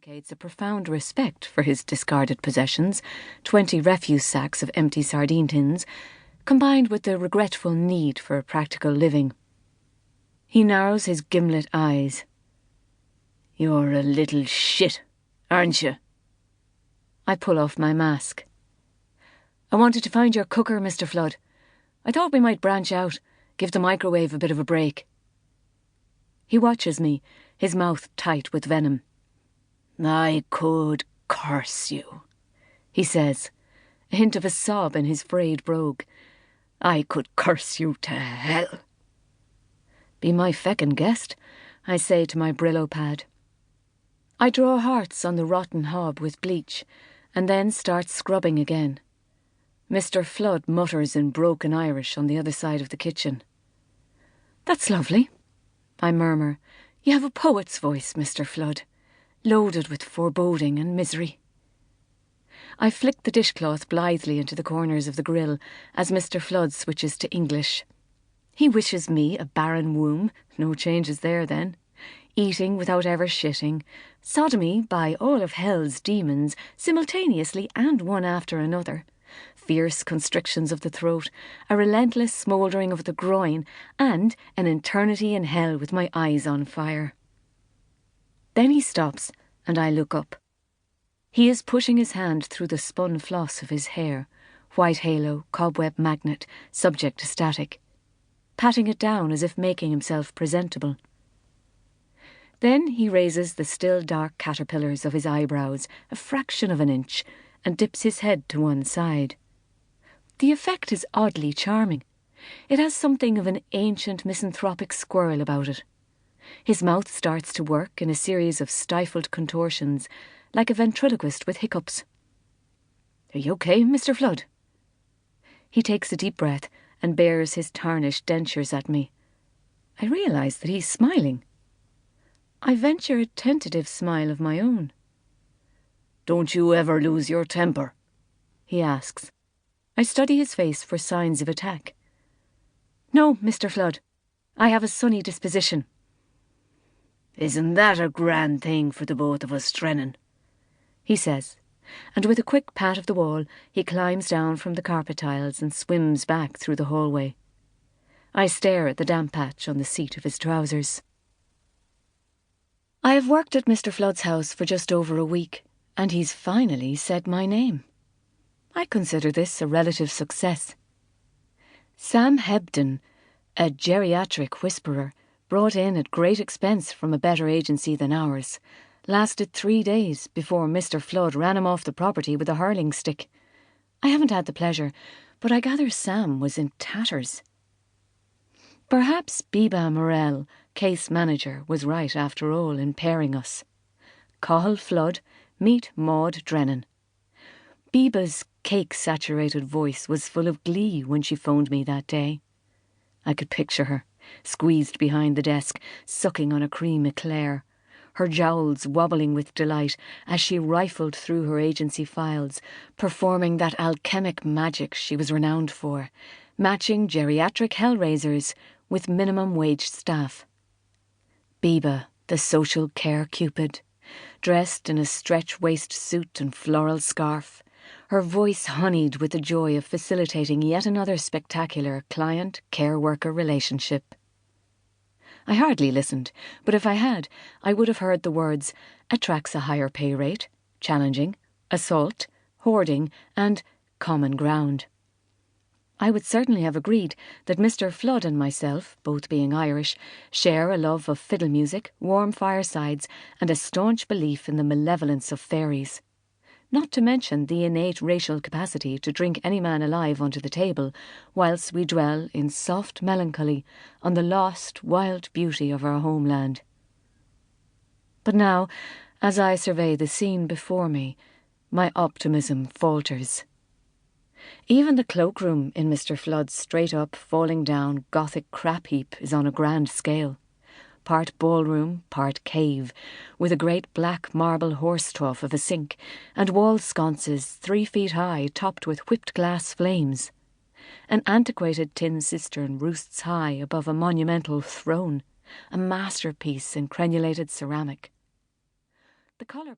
indicates a profound respect for his discarded possessions, 20 refuse sacks of empty sardine tins, combined with the regretful need for practical living. He narrows his gimlet eyes. "You're a little shit, aren't you?" I pull off my mask. "I wanted to find your cooker, Mr. Flood. I thought we might branch out, give the microwave a bit of a break." He watches me, his mouth tight with venom. "I could curse you," he says, a hint of a sob in his frayed brogue. "I could curse you to hell." "Be my feckin' guest," I say to my Brillo pad. I draw hearts on the rotten hob with bleach, and then start scrubbing again. Mr. Flood mutters in broken Irish on the other side of the kitchen. "That's lovely," I murmur. "You have a poet's voice, Mr. Flood, loaded with foreboding and misery." I flick the dishcloth blithely into the corners of the grill as Mr. Flood switches to English. He wishes me a barren womb, no changes there then, eating without ever shitting, sodomy by all of hell's demons simultaneously and one after another, fierce constrictions of the throat, a relentless smouldering of the groin, and an eternity in hell with my eyes on fire. Then he stops, and I look up. He is pushing his hand through the spun floss of his hair, white halo, cobweb magnet, subject to static, patting it down as if making himself presentable. Then he raises the still dark caterpillars of his eyebrows a fraction of an inch and dips his head to one side. The effect is oddly charming. It has something of an ancient misanthropic squirrel about it. His mouth starts to work in a series of stifled contortions, like a ventriloquist with hiccups. "Are you okay, Mr. Flood?" He takes a deep breath and bares his tarnished dentures at me. I realise that he's smiling. I venture a tentative smile of my own. "Don't you ever lose your temper?" he asks. I study his face for signs of attack. "No, Mr. Flood. I have a sunny disposition." "Isn't that a grand thing for the both of us, Drennan?" he says, and with a quick pat of the wall, he climbs down from the carpet tiles and swims back through the hallway. I stare at the damp patch on the seat of his trousers. I have worked at Mr. Flood's house for just over a week, and he's finally said my name. I consider this a relative success. Sam Hebden, a geriatric whisperer, brought in at great expense from a better agency than ours, lasted 3 days before Mr. Flood ran him off the property with a hurling stick. I haven't had the pleasure, but I gather Sam was in tatters. Perhaps Biba Morell, case manager, was right after all in pairing us. Cathal Flood, meet Maud Drennan. Biba's cake-saturated voice was full of glee when she phoned me that day. I could picture her, squeezed behind the desk, sucking on a cream eclair, her jowls wobbling with delight as she rifled through her agency files, performing that alchemic magic she was renowned for, matching geriatric hellraisers with minimum-wage staff. Biba, the social care cupid, dressed in a stretch-waist suit and floral scarf, her voice honeyed with the joy of facilitating yet another spectacular client-care-worker relationship. I hardly listened, but if I had, I would have heard the words attracts a higher pay rate, challenging, assault, hoarding, and common ground. I would certainly have agreed that Mr. Flood and myself, both being Irish, share a love of fiddle music, warm firesides, and a staunch belief in the malevolence of fairies. Not to mention the innate racial capacity to drink any man alive onto the table, whilst we dwell in soft melancholy on the lost, wild beauty of our homeland. But now, as I survey the scene before me, my optimism falters. Even the cloakroom in Mr. Flood's straight-up, falling-down, gothic crap heap is on a grand scale. Part ballroom, part cave, with a great black marble horse trough of a sink, and wall sconces 3 feet high topped with whipped glass flames. An antiquated tin cistern roosts high above a monumental throne, a masterpiece in crenulated ceramic. The colour palette